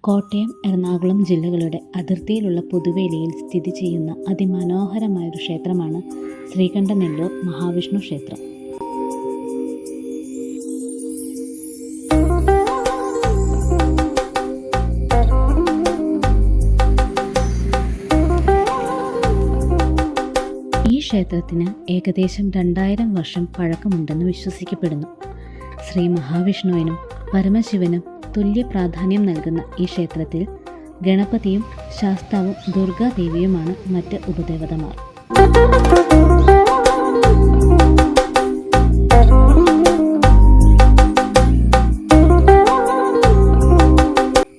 കോട്ടയം, എറണാകുളം ജില്ലകളുടെ അതിർത്തിയിലുള്ള പൊതുവേലിയിൽ സ്ഥിതി ചെയ്യുന്ന അതിമനോഹരമായൊരു ക്ഷേത്രമാണ് ശ്രീകണ്ഠനെല്ലൂർ മഹാവിഷ്ണു ക്ഷേത്രം. ഈ ക്ഷേത്രത്തിന് ഏകദേശം 2000 വർഷം പഴക്കമുണ്ടെന്ന് വിശ്വസിക്കപ്പെടുന്നു. ശ്രീ മഹാവിഷ്ണുവിനും പരമശിവനും തുല്യ പ്രാധാന്യം നൽകുന്ന ഈ ക്ഷേത്രത്തിൽ ഗണപതിയും ശാസ്താവും ദുർഗാദേവിയുമാണ് മറ്റ് ഉപദേവതമാർ.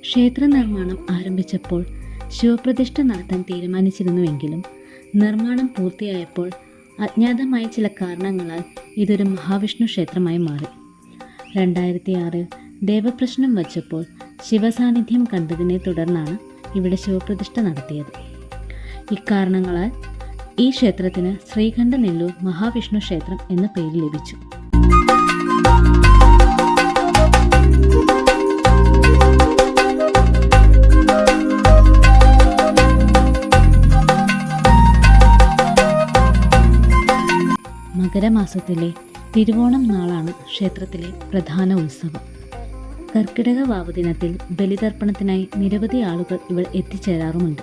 ക്ഷേത്ര നിർമ്മാണം ആരംഭിച്ചപ്പോൾ ശിവപ്രതിഷ്ഠ നടത്താൻ തീരുമാനിച്ചിരുന്നുവെങ്കിലും നിർമ്മാണം പൂർത്തിയായപ്പോൾ അജ്ഞാതമായ ചില കാരണങ്ങളാൽ ഇതൊരു മഹാവിഷ്ണു ക്ഷേത്രമായി മാറി. 2006 ദേവപ്രശ്നം വച്ചപ്പോൾ ശിവസാന്നിധ്യം കണ്ടതിനെ തുടർന്നാണ് ഇവിടെ ശിവപ്രതിഷ്ഠ നടത്തിയത്. ഇക്കാരണങ്ങളാൽ ഈ ക്ഷേത്രത്തിന് ശ്രീകണ്ഠനെല്ലൂർ മഹാവിഷ്ണു ക്ഷേത്രം എന്ന പേര് ലഭിച്ചു. മകരമാസത്തിലെ തിരുവോണം നാളാണ് ക്ഷേത്രത്തിലെ പ്രധാന ഉത്സവം. കർക്കിടക വാവ് ദിനത്തിൽ ബലിതർപ്പണത്തിനായി നിരവധി ആളുകൾ ഇവിടെ എത്തിച്ചേരാറുമുണ്ട്.